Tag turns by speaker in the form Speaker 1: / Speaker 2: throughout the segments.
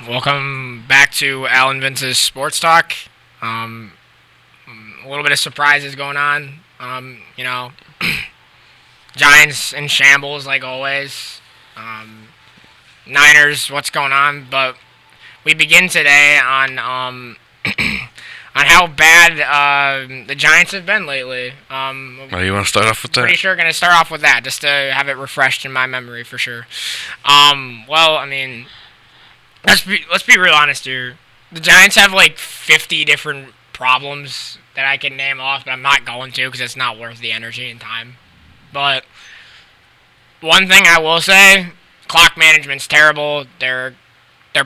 Speaker 1: Welcome back to Alan Vince's Sports Talk. Um, a little bit of surprises going on. Giants in shambles like always. Um, Niners, what's going on? But we begin today on how bad the Giants have been lately.
Speaker 2: Oh, you want to start off with
Speaker 1: Pretty
Speaker 2: that?
Speaker 1: sure going to start off with that just to have it refreshed in my memory for sure. Well, I mean, let's be real honest here. The Giants have like 50 different problems that I can name off, but I'm not going to because it's not worth the energy and time. But one thing I will say, clock management's terrible. Their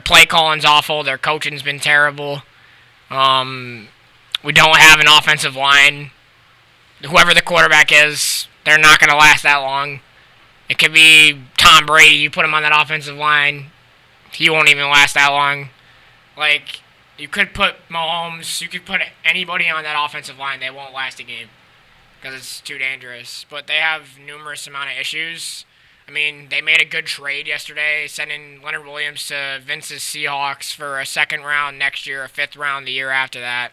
Speaker 1: play calling's awful. Their coaching's been terrible. Um, we don't have an offensive line. Whoever the quarterback is, they're not going to last that long. It could be Tom Brady. You put him on that offensive line, he won't even last that long. Like, you could put Mahomes, you could put anybody on that offensive line, they won't last a game because it's too dangerous. But they have numerous amount of issues. I mean, they made a good trade yesterday, sending Leonard Williams to Vince's Seahawks for a second round next year, a fifth round the year after that.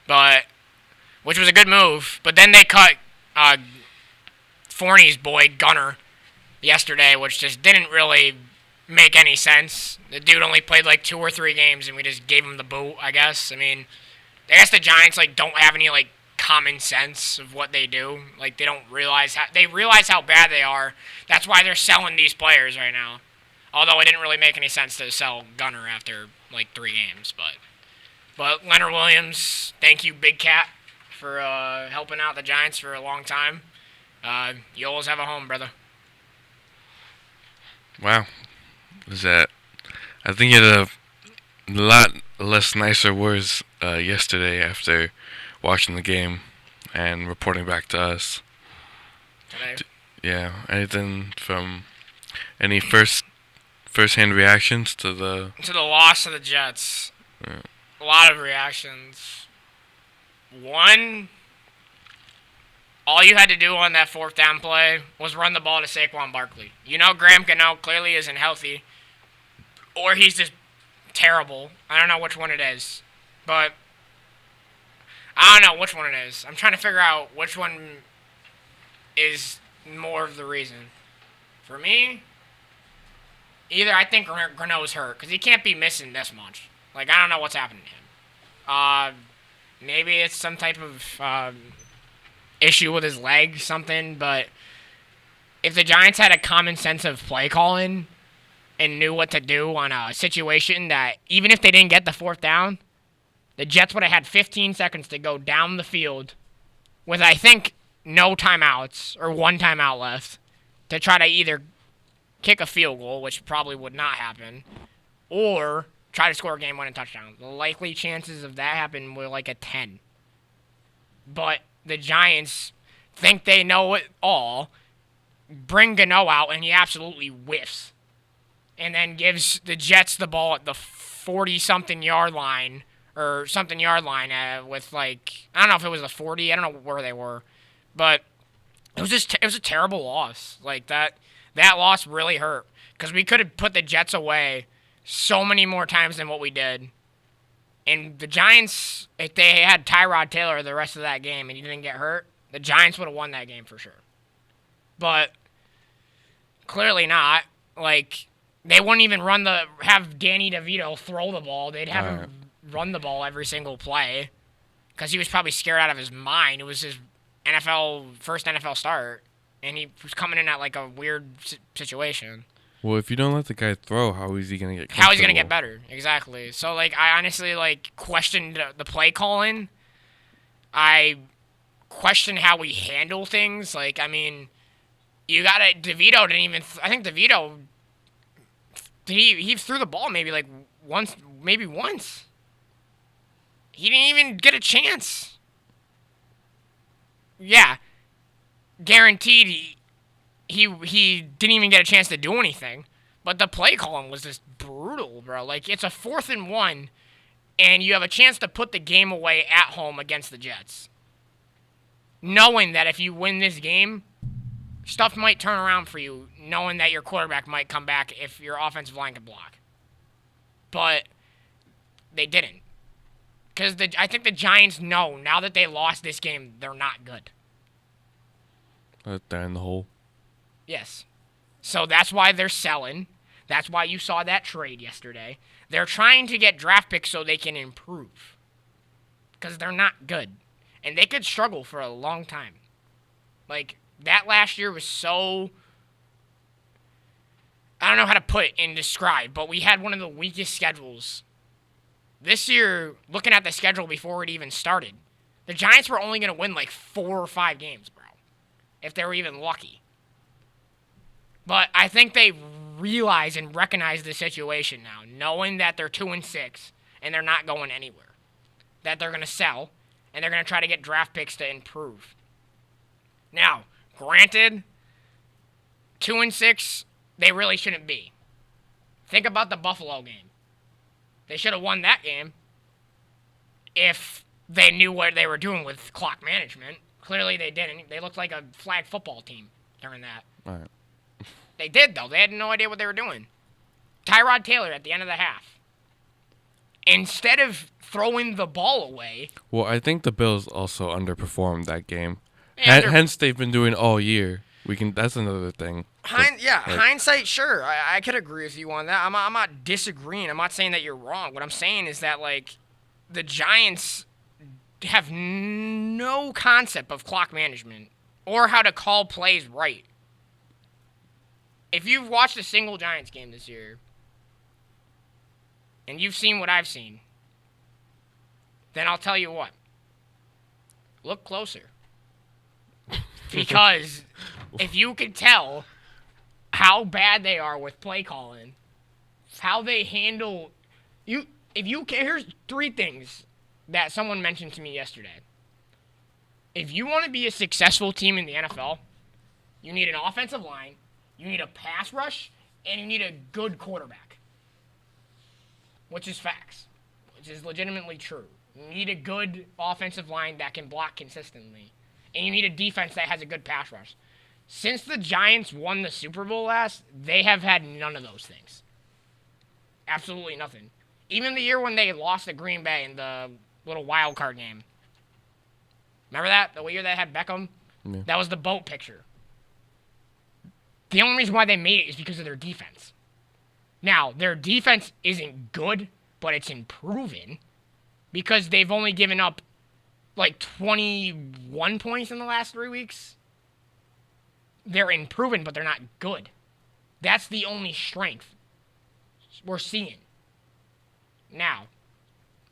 Speaker 1: But which was a good move. But then they cut Forney's boy Gunner yesterday, which just didn't really make any sense. The dude only played like 2 or 3 games, and we just gave him the boot. I guess. I mean, I guess the Giants like don't have any like common sense of what they do. Like they realize how bad they are. That's why they're selling these players right now. Although it didn't really make any sense to sell Gunner after like 3 games, but Leonard Williams, thank you, Big Cat, for helping out the Giants for a long time. You always have a home, brother.
Speaker 2: Wow. Was that? I think you had a lot less nicer words yesterday after watching the game and reporting back to us.
Speaker 1: Today.
Speaker 2: Yeah. Anything from any first-hand reactions to the?
Speaker 1: To the loss of the Jets,
Speaker 2: Uh,
Speaker 1: a lot of reactions. One, all you had to do on that fourth down play was run the ball to Saquon Barkley. You know Graham Gano clearly isn't healthy, or he's just terrible. I don't know which one it is, but I don't know which one it is. I'm trying to figure out which one is more of the reason. For me, either I think Gano's hurt because he can't be missing this much. Like I don't know what's happening to him. Maybe it's some type of issue with his leg, something. But if the Giants had a common sense of play calling and knew what to do on a situation that even if they didn't get the fourth down, the Jets would have had 15 seconds to go down the field with, I think, no timeouts or one timeout left to try to either kick a field goal, which probably would not happen, or try to score a game-winning touchdown. The likely chances of that happening were like a 10. But the Giants think they know it all, bring Gano out, and he absolutely whiffs. And then gives the Jets the ball at the 40-something yard line, or something yard line with like, I don't know if it was the 40, I don't know where they were. But it was a terrible loss. Like that loss really hurt because we could have put the Jets away so many more times than what we did. And the Giants, if they had Tyrod Taylor the rest of that game and he didn't get hurt, the Giants would have won that game for sure. But clearly not. Like they wouldn't even have Danny DeVito throw the ball. They'd have him run the ball every single play because he was probably scared out of his mind. It was his first NFL start, and he was coming in at like a weird situation.
Speaker 2: well, if you don't let the guy throw, how is he gonna get?
Speaker 1: How is he gonna get
Speaker 2: comfortable?
Speaker 1: better? Exactly. So like, I honestly like questioned the play calling. I questioned how we handle things. Like, I mean, you gotta. DeVito didn't even. I think DeVito. He threw the ball maybe like once, maybe once. He didn't even get a chance. Yeah, guaranteed he didn't even get a chance to do anything. But the play calling was just brutal, bro. Like it's a 4th and 1, and you have a chance to put the game away at home against the Jets, knowing that if you win this game, stuff might turn around for you, knowing that your quarterback might come back if your offensive line can block. but they didn't. Because I think the Giants know now that they lost this game, they're not good.
Speaker 2: They're in the hole.
Speaker 1: Yes. So that's why they're selling. That's why you saw that trade yesterday. They're trying to get draft picks so they can improve. Because they're not good. And they could struggle for a long time. Like, that last year was so... I don't know how to put it and describe, but we had one of the weakest schedules. This year, looking at the schedule before it even started, the Giants were only going to win like 4 or 5 games, bro. If they were even lucky. But I think they realize and recognize the situation now, knowing that they're 2-6 and they're not going anywhere. That they're going to sell, and they're going to try to get draft picks to improve. Now, granted, 2-6, they really shouldn't be. Think about the Buffalo game. They should have won that game if they knew what they were doing with clock management. Clearly they didn't. They looked like a flag football team during that.
Speaker 2: All right.
Speaker 1: They did, though. They had no idea what they were doing. Tyrod Taylor at the end of the half. Instead of throwing the ball away...
Speaker 2: Well, I think the Bills also underperformed that game.
Speaker 1: Yeah,
Speaker 2: Hence, they've been doing all year. That's another thing.
Speaker 1: Hindsight, sure. I could agree with you on that. I'm not disagreeing. I'm not saying that you're wrong. What I'm saying is that, like, the Giants have no concept of clock management or how to call plays right. If you've watched a single Giants game this year, and you've seen what I've seen, then I'll tell you what. Look closer. Because if you could tell how bad they are with play calling, how they handle here's 3 things that someone mentioned to me yesterday. If you want to be a successful team in the NFL, you need an offensive line, you need a pass rush, and you need a good quarterback. Which is facts. Which is legitimately true. You need a good offensive line that can block consistently. And you need a defense that has a good pass rush. Since the Giants won the Super Bowl last, they have had none of those things. Absolutely nothing. Even the year when they lost to Green Bay in the little wild card game. Remember that? The year they had Beckham?
Speaker 2: Yeah.
Speaker 1: That was the boat picture. The only reason why they made it is because of their defense. Now, their defense isn't good, but it's improving because they've only given up like 21 points in the last 3 weeks. They're improving, but they're not good. That's the only strength we're seeing. Now,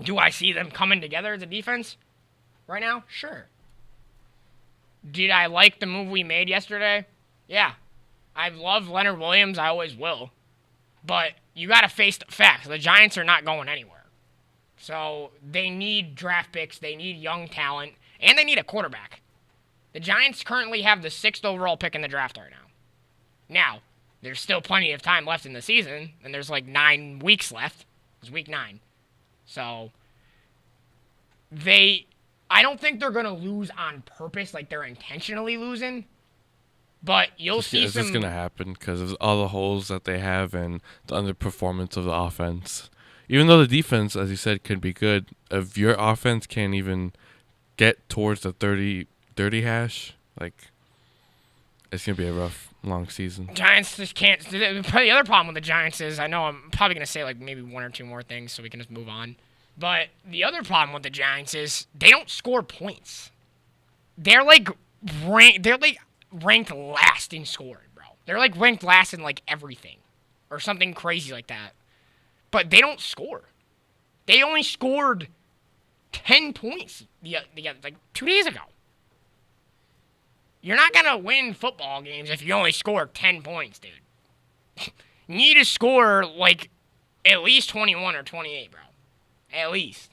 Speaker 1: do I see them coming together as a defense right now? Sure. Did I like the move we made yesterday? Yeah. I love Leonard Williams. I always will. But you got to face the facts. The Giants are not going anywhere. So they need draft picks. They need young talent. And they need a quarterback. The Giants currently have the 6th overall pick in the draft right now. Now, there's still plenty of time left in the season. And there's like 9 weeks left. It's week 9. So I don't think they're going to lose on purpose, like they're intentionally losing. But you'll see
Speaker 2: Is this going to happen because of all the holes that they have and the underperformance of the offense? Even though the defense, as you said, could be good, if your offense can't even get towards the 30 hash, like, it's going to be a rough, long season.
Speaker 1: Giants just can't. The other problem with the Giants is, I know I'm probably going to say like maybe 1 or 2 more things so we can just move on. But the other problem with the Giants is they don't score points. They're like ranked last in scoring, bro. They're like ranked last in like everything or something crazy like that. But they don't score. They only scored 10 points like 2 days ago. You're not going to win football games if you only score 10 points, dude. You need to score like at least 21 or 28, bro. At least.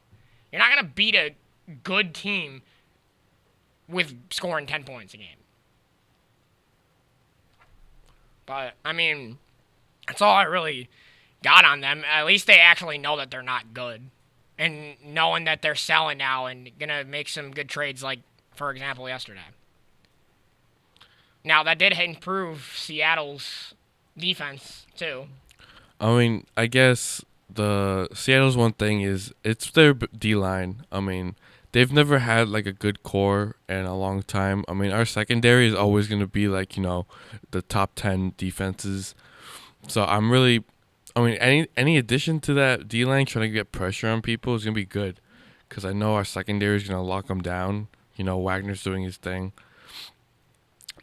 Speaker 1: You're not going to beat a good team with scoring 10 points a game. But, I mean, that's all I really got on them. At least they actually know that they're not good. And knowing that they're selling now and going to make some good trades like, for example, yesterday. Now, that did improve Seattle's defense, too.
Speaker 2: I mean, I guess the Seattle's one thing is it's their D line. I mean, they've never had like a good core in a long time. I mean, our secondary is always going to be like the top 10 defenses. So I'm really, I mean, any addition to that D line trying to get pressure on people is going to be good, because I know our secondary is going to lock them down. Wagner's doing his thing,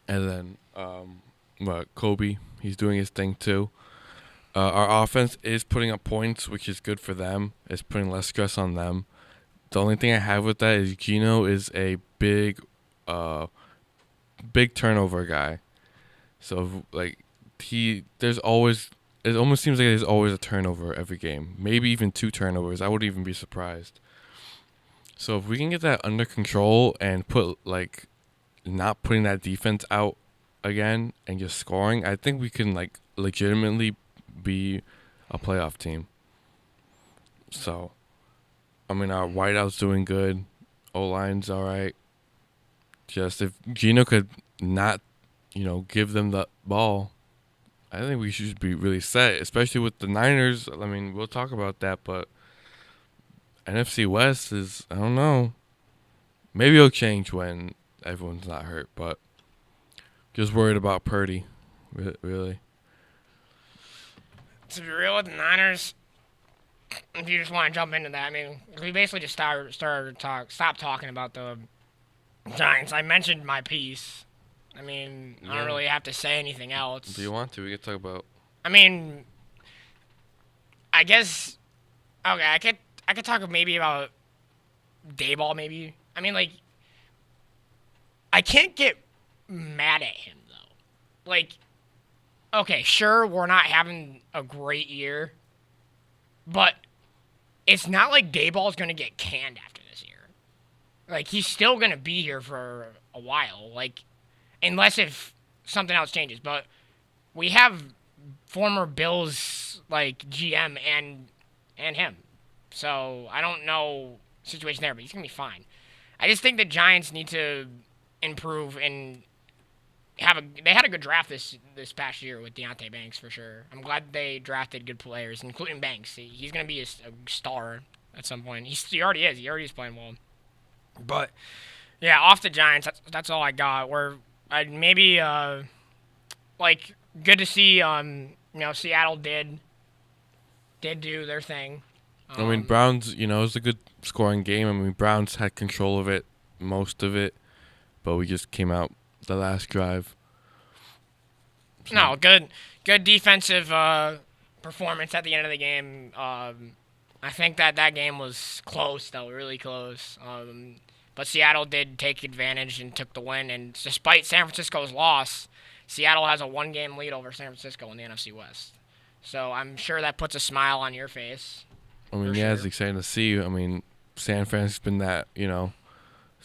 Speaker 2: and then Kobe, he's doing his thing too. Our offense is putting up points, which is good for them. It's putting less stress on them. The only thing I have with that is Gino is a big turnover guy. So like there's always, it almost seems like there's always a turnover every game. Maybe even 2 turnovers. I wouldn't even be surprised. So if we can get that under control and put like not putting that defense out again and just scoring, I think we can like legitimately be a playoff team. So, I mean, our wideout's doing good. O-line's all right. Just if Gino could not, give them the ball, I think we should be really set, especially with the Niners. I mean, we'll talk about that, but NFC West is, I don't know. Maybe it'll change when everyone's not hurt, but just worried about Purdy, really.
Speaker 1: To be real with the Niners, if you just want to jump into that, I mean, we basically just stopped talking about the Giants. I mentioned my piece. I mean, I don't really have to say anything else.
Speaker 2: Do you want to? We can talk about.
Speaker 1: I mean, I guess. Okay, I could talk maybe about Dayball. Maybe. I mean, like, I can't get mad at him though. Like, okay, sure, we're not having a great year, but it's not like Dayball's gonna get canned after this year. Like, he's still gonna be here for a while. Like, unless if something else changes. But we have former Bills like GM and him, so I don't know situation there, but he's gonna be fine. I just think the Giants need to improve and they had a good draft this past year with Deontay Banks for sure. I'm glad they drafted good players, including Banks. He's gonna be a star at some point. He already is. He already is playing well. But yeah, off the Giants. That's all I got. I maybe like good to see Seattle did do their thing.
Speaker 2: I mean, Browns, it was a good scoring game. I mean, Browns had control of it, most of it, but we just came out the last drive.
Speaker 1: So. No, good defensive performance at the end of the game. I think that game was close, though, really close. But Seattle did take advantage and took the win. And despite San Francisco's loss, Seattle has a 1-game lead over San Francisco in the NFC West. So I'm sure that puts a smile on your face.
Speaker 2: I mean, yeah, it's exciting to see. I mean, San Francisco's been that,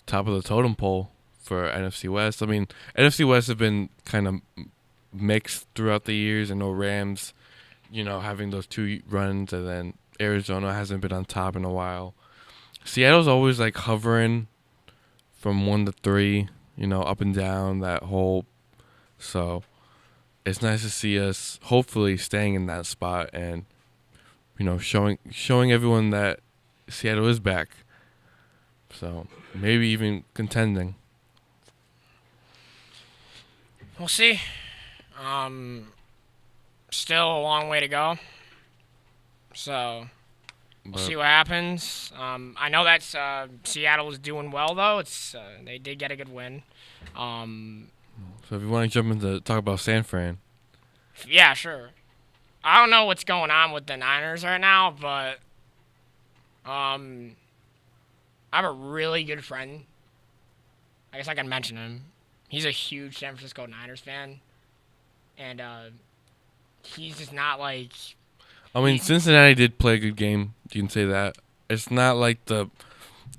Speaker 2: top of the totem pole for NFC West. I mean, NFC West have been kind of mixed throughout the years. I know Rams, having those 2 runs, and then Arizona hasn't been on top in a while. Seattle's always like hovering from 1 to 3, up and down that whole. So it's nice to see us hopefully staying in that spot and, showing everyone that Seattle is back. So maybe even contending.
Speaker 1: We'll see. Still a long way to go. So we'll see what happens. I know that Seattle is doing well, though. They did get a good win.
Speaker 2: So if you want to jump into talk about San Fran.
Speaker 1: Yeah, sure. I don't know what's going on with the Niners right now, but I have a really good friend. I guess I can mention him. He's a huge San Francisco Niners fan. And he's just not like...
Speaker 2: I mean, Cincinnati did play a good game. You can say that. It's not like the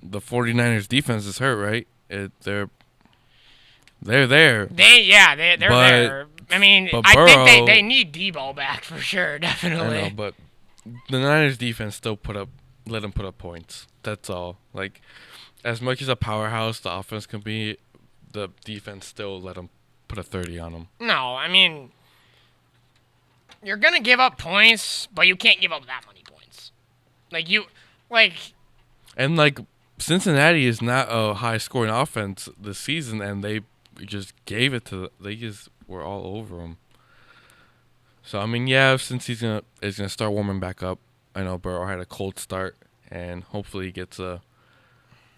Speaker 2: 49ers defense is hurt, right? They're there.
Speaker 1: They're there. I mean, I think they need Debo back for sure, definitely.
Speaker 2: I know, but the Niners defense still let them put up points. That's all. Like, as much as a powerhouse the offense can be, the defense still let them put a 30 on them.
Speaker 1: No, I mean, you're going to give up points, but you can't give up that many points. Like you, like
Speaker 2: And like Cincinnati is not a high scoring offense this season, and they just gave it to. They just were all over them. So I mean, yeah, since is gonna start warming back up. I know Burrow had a cold start, and hopefully he gets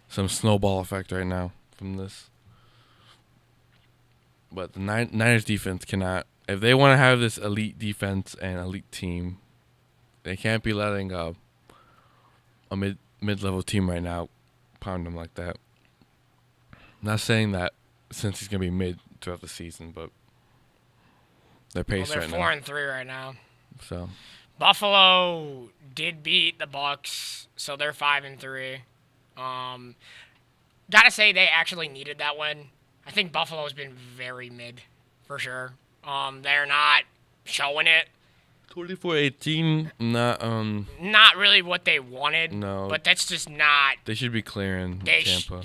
Speaker 2: some snowball effect right now from this. But the Niners defense cannot. If they want to have this elite defense and elite team, they can't be letting a mid level team right now pound them like that. Not saying that since he's gonna be mid throughout the season, but their pace
Speaker 1: they're
Speaker 2: right
Speaker 1: 4-3 right now.
Speaker 2: So
Speaker 1: Buffalo did beat the Bucks, so they're 5-3. Gotta say they actually needed that win. I think Buffalo's been very mid, for sure. They're not showing it.
Speaker 2: 24-18,
Speaker 1: Not really what they wanted.
Speaker 2: No.
Speaker 1: But that's just not.
Speaker 2: They should be clearing Tampa.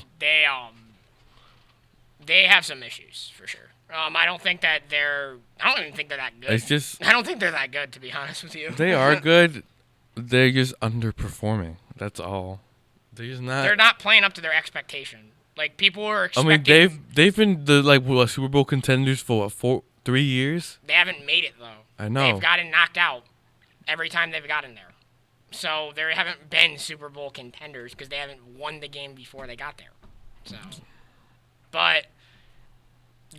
Speaker 1: They have some issues for sure. I don't think that they're. I don't even think they're that good.
Speaker 2: It's just
Speaker 1: I don't think they're that good, to be honest with you.
Speaker 2: they are good. They're just underperforming. That's all. They're just not.
Speaker 1: They're not playing up to their expectation. Like people were
Speaker 2: I
Speaker 1: expecting.
Speaker 2: mean, they've been the Super Bowl contenders for what, 3 years.
Speaker 1: They haven't made it though.
Speaker 2: I know.
Speaker 1: They've gotten knocked out every time they've gotten there. So they haven't been Super Bowl contenders because they haven't won the game before they got there. So, but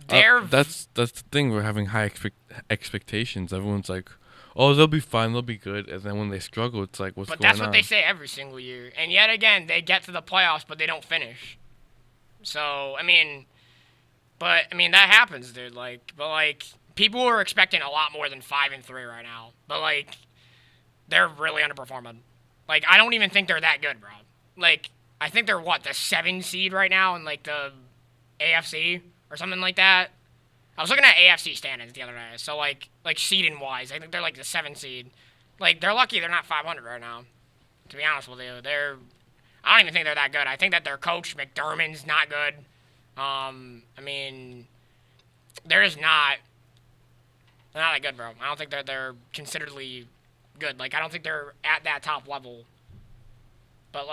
Speaker 1: they're
Speaker 2: That's the thing. We're having high expectations. Everyone's like, "Oh, they'll be fine. They'll be good." And then when they struggle, it's like, "What's
Speaker 1: But
Speaker 2: going on?"
Speaker 1: that's what they say every single year. And yet again, they get to the playoffs, but they don't finish. So, I mean, that happens, dude. But people are expecting a lot more than 5-3 right now. But, they're really underperforming. I don't even think they're that good, bro. I think they're, the 7 seed right now in, the AFC or something like that. I was looking at AFC standings the other day. So, seeding-wise, I think they're, the 7 seed. They're lucky they're not 500 right now, to be honest with you. I don't even think they're that good. I think that their coach, McDermott's not good. They're just not. They're not that good, bro. I don't think they're consideredly good. I don't think they're at that top level. But,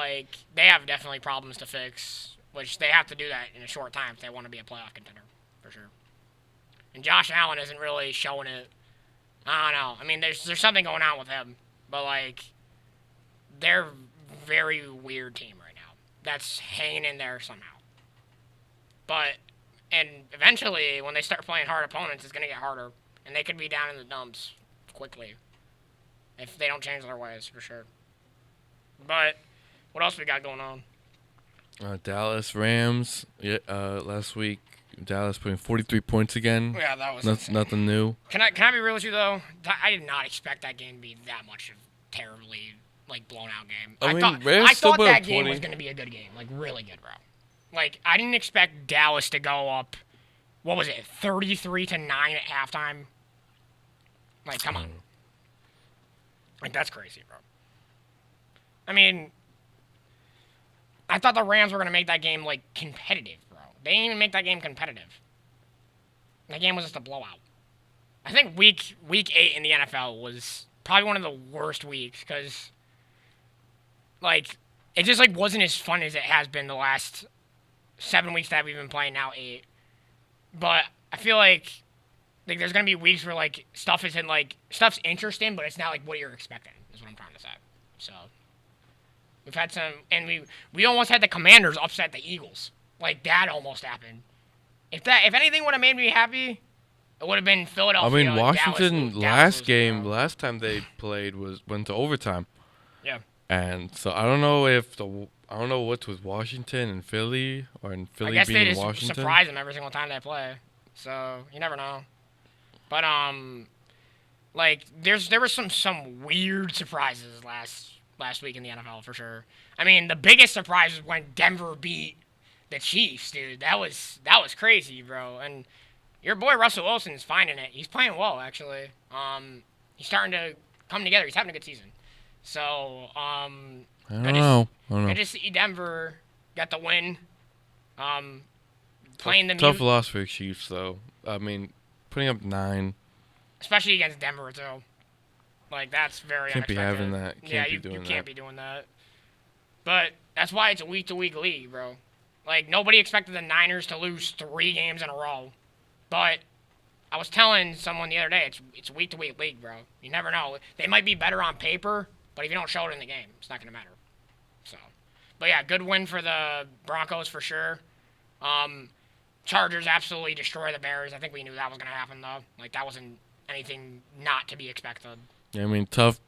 Speaker 1: they have definitely problems to fix, which they have to do that in a short time if they want to be a playoff contender, for sure. And Josh Allen isn't really showing it. I don't know. I mean, there's something going on with him. But, they're very weird team right now that's hanging in there somehow. And eventually, when they start playing hard opponents, it's going to get harder. And they could be down in the dumps quickly if they don't change their ways, for sure. But what else we got going on?
Speaker 2: Dallas Rams. Yeah, last week, Dallas putting 43 points again.
Speaker 1: Yeah, that was
Speaker 2: nothing new.
Speaker 1: Can I be real with you, though? I did not expect that game to be that much of terribly blown out game. I thought that game was going to be a good game, really good, bro. I didn't expect Dallas to go up. What was it, 33-9 at halftime? Come on. That's crazy, bro. I mean, I thought the Rams were going to make that game competitive, bro. They didn't even make that game competitive. That game was just a blowout. I think week 8 in the NFL was probably one of the worst weeks because. It just, wasn't as fun as it has been the last 7 weeks that we've been playing, now 8. But I feel like there's going to be weeks where, stuff isn't, stuff's interesting, but it's not, what you're expecting, is what I'm trying to say. So, we've had some, and we almost had the Commanders upset the Eagles. That almost happened. If anything would have made me happy, it would have been Philadelphia.
Speaker 2: I mean, Washington, last time they played went to overtime.
Speaker 1: Yeah.
Speaker 2: And so I don't know what's with Washington and Philly, or in Philly
Speaker 1: I guess
Speaker 2: being
Speaker 1: they just
Speaker 2: Washington.
Speaker 1: surprise them every single time they play. So you never know. But there were some weird surprises last week in the NFL for sure. I mean, the biggest surprise was when Denver beat the Chiefs, dude. That was crazy, bro. And your boy Russell Wilson's finding it. He's playing well, actually. He's starting to come together. He's having a good season. So,
Speaker 2: I don't know.
Speaker 1: I just see Denver got the win. Playing the
Speaker 2: tough loss for the Chiefs, though. I mean, putting up 9,
Speaker 1: especially against Denver, too. Like, that's very
Speaker 2: Can't be
Speaker 1: unexpected.
Speaker 2: having that.
Speaker 1: Yeah,
Speaker 2: Can't be
Speaker 1: you
Speaker 2: doing
Speaker 1: can't
Speaker 2: that.
Speaker 1: be doing that. But that's why it's a week-to-week league, bro. Like, nobody expected the Niners to lose 3 games in a row. But I was telling someone the other day, it's a week-to-week league, bro. You never know. They might be better on paper, but if you don't show it in the game, it's not going to matter. So, but yeah, good win for the Broncos for sure. Chargers absolutely destroy the Bears. I think we knew that was going to happen, though. Like, that wasn't anything not to be expected.
Speaker 2: Yeah, I mean, tough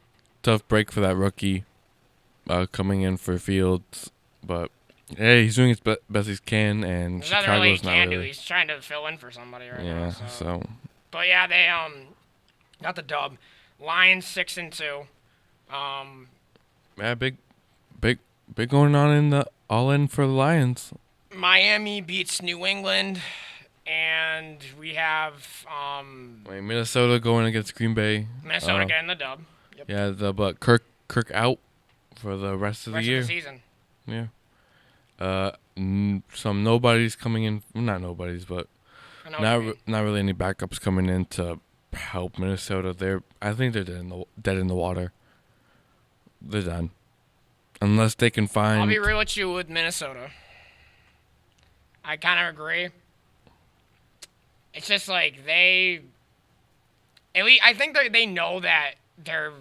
Speaker 2: break for that rookie coming in for Fields, but hey, he's doing his best he can, and
Speaker 1: There's nothing really he
Speaker 2: Chicago's not
Speaker 1: can do.
Speaker 2: really.
Speaker 1: He's trying to fill in for somebody right now.
Speaker 2: Yeah,
Speaker 1: So. But yeah, they got the dub. Lions 6-2.
Speaker 2: Yeah, big going on in the all in for the Lions.
Speaker 1: Miami beats New England, and we have
Speaker 2: Minnesota going against Green Bay.
Speaker 1: Minnesota getting the dub. Yep.
Speaker 2: Yeah, but Kirk out for the rest of the year.
Speaker 1: Of the season.
Speaker 2: Yeah. Some nobodies coming in. Not nobodies, but not really any backups coming in to help Minnesota. I think they're dead in the water. They're done. Unless they can find.
Speaker 1: I'll be real with you with Minnesota. I kind of agree. It's just like at least I think they know that they're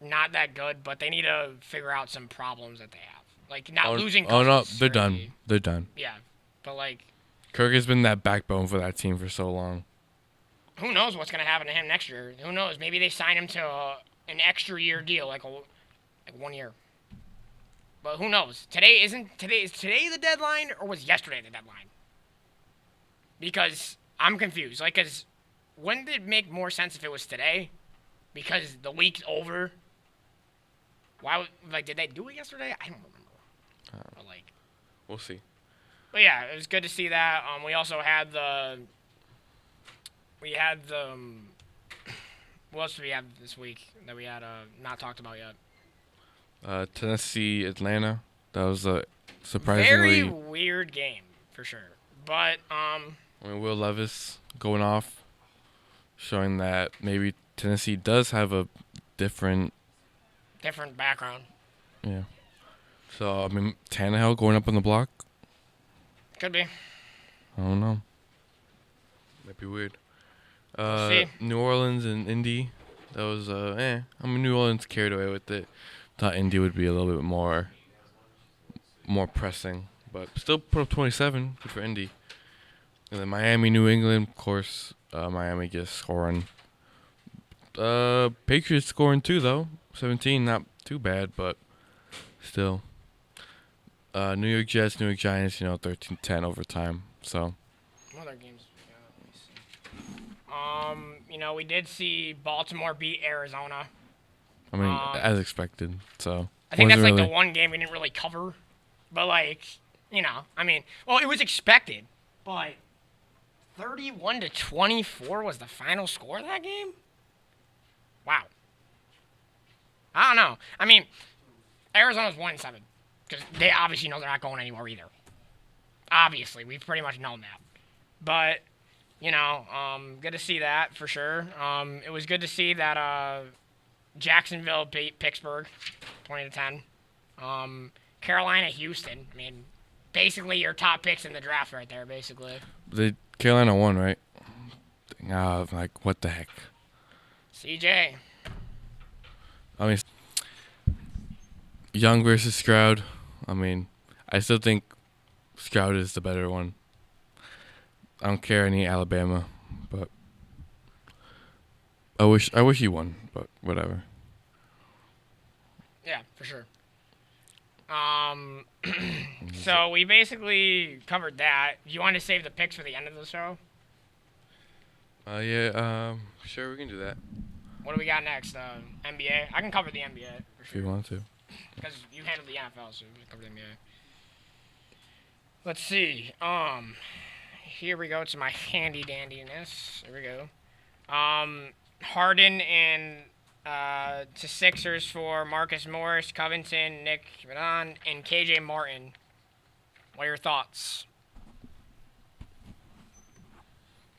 Speaker 1: not that good, but they need to figure out some problems that they have. Like, not losing Cousins.
Speaker 2: Oh, no, they're done. They're done.
Speaker 1: Yeah, but, like...
Speaker 2: Kirk has been that backbone for that team for so long.
Speaker 1: Who knows what's going to happen to him next year? Who knows? Maybe they sign him to an extra year deal, like 1 year. But who knows? Is today the deadline, or was yesterday the deadline? Because I'm confused. Like, because wouldn't it make more sense if it was today? Because the week's over. Why? Did they do it yesterday? I don't remember. But,
Speaker 2: we'll see.
Speaker 1: But yeah, it was good to see that. We also had what else did we have this week that we had not talked about yet?
Speaker 2: Tennessee, Atlanta. That was a surprisingly
Speaker 1: very weird game for sure. But
Speaker 2: Will Levis going off, showing that maybe Tennessee does have a different
Speaker 1: background.
Speaker 2: Yeah. So, I mean, Tannehill going up on the block?
Speaker 1: Could be.
Speaker 2: I don't know. Might be weird.
Speaker 1: We'll see.
Speaker 2: New Orleans and Indy. That was, I mean, New Orleans carried away with it. Thought Indy would be a little bit more pressing. But still put up 27. Good for Indy. And then Miami, New England, of course. Miami just scoring. Patriots scoring too, though. 17, not too bad, but still. New York Jets, New York Giants, 13-10 overtime. So.
Speaker 1: What other games let me see. We did see Baltimore beat Arizona.
Speaker 2: I mean, as expected. So.
Speaker 1: I think that's like the one game we didn't really cover. But it was expected. But 31-24 was the final score of that game? Wow. I don't know. I mean, Arizona's 1-7. Because they obviously know they're not going anywhere either. Obviously, we've pretty much known that. But, good to see that for sure. It was good to see that Jacksonville beat Pittsburgh 20-10. Carolina, Houston. I mean, basically your top picks in the draft right there, basically.
Speaker 2: Carolina won, right? What the heck?
Speaker 1: CJ.
Speaker 2: I mean, Young versus Stroud. I mean, I still think Stroud is the better one. I don't care any Alabama, but I wish he won, but whatever.
Speaker 1: Yeah, for sure. So we basically covered that. You want to save the picks for the end of the show?
Speaker 2: Sure, we can do that.
Speaker 1: What do we got next? NBA? I can cover the NBA for sure.
Speaker 2: If you want to.
Speaker 1: Because you handled the NFL, so we can cover the NBA. Let's see. Here we go to my handy dandiness. Here we go. Harden and to Sixers for Marcus Morris, Covington, Nick Madon, and KJ Martin. What are your thoughts?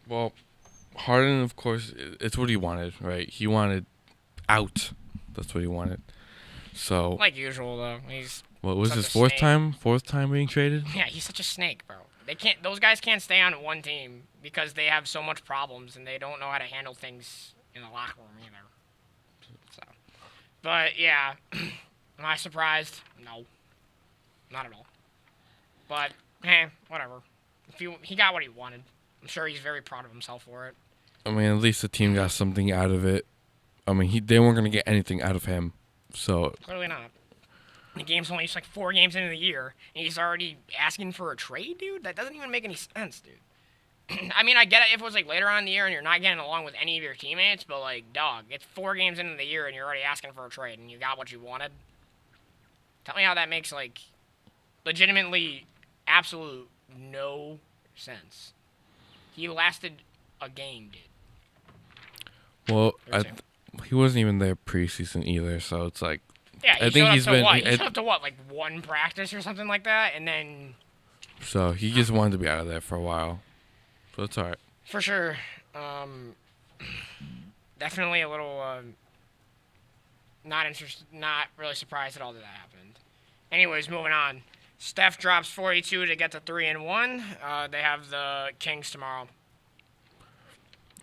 Speaker 2: Well, Harden, of course, it's what he wanted, right? He wanted out That's what he wanted. So
Speaker 1: Like usual, though. He's
Speaker 2: what was
Speaker 1: such
Speaker 2: his
Speaker 1: a
Speaker 2: fourth
Speaker 1: snake.
Speaker 2: time? Fourth time being traded?
Speaker 1: Yeah, he's such a snake, bro. They can't. Those guys can't stay on one team because they have so much problems and they don't know how to handle things in the locker room either. So, but yeah, am I surprised? No, not at all. But whatever. If he got what he wanted, I'm sure he's very proud of himself for it.
Speaker 2: I mean, at least the team got something out of it. I mean, they weren't gonna get anything out of him. So
Speaker 1: Clearly not. The game's only just like 4 games into the year, and he's already asking for a trade, dude? That doesn't even make any sense, dude. I mean, I get it if it was like later on in the year and you're not getting along with any of your teammates, but like, dog, it's 4 games into the year and you're already asking for a trade and you got what you wanted. Tell me how that makes like legitimately absolute no sense. He lasted a game, dude.
Speaker 2: well,
Speaker 1: Or two.
Speaker 2: he wasn't even there preseason either. So it's like
Speaker 1: Yeah,
Speaker 2: I think he's been.
Speaker 1: what? He showed up to what, like 1 practice or something like that, and then
Speaker 2: So he just wanted to be out of there for a while. So it's alright.
Speaker 1: for sure, definitely a little not really surprised at all that happened. Anyways, moving on. Steph drops 42 to get to 3-1. They have the Kings tomorrow.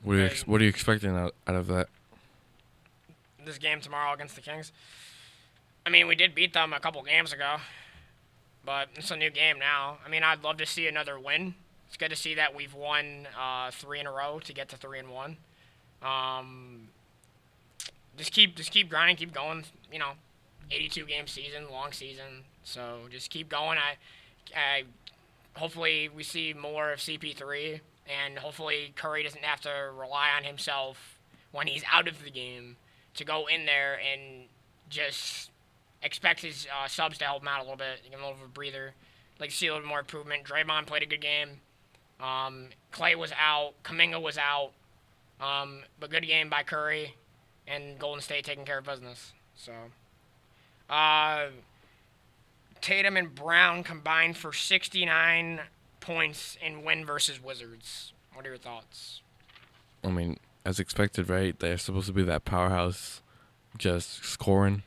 Speaker 2: What are you expecting out of that?
Speaker 1: This game tomorrow against the Kings. I mean, we did beat them a couple games ago, but it's a new game now. I mean, I'd love to see another win. It's good to see that we've won 3 in a row to get to 3-1. Just keep grinding, keep going. 82 game season, long season. So just keep going. I hopefully we see more of CP3, and hopefully Curry doesn't have to rely on himself when he's out of the game to go in there and just expect his subs to help him out a little bit, give him a little bit of a breather. Like to see a little more improvement. Draymond played a good game. Clay was out. Kuminga was out. But good game by Curry and Golden State taking care of business. So, Tatum and Brown combined for 69 points in win versus Wizards. What are your thoughts?
Speaker 2: I mean, as expected, right? They're supposed to be that powerhouse, just scoring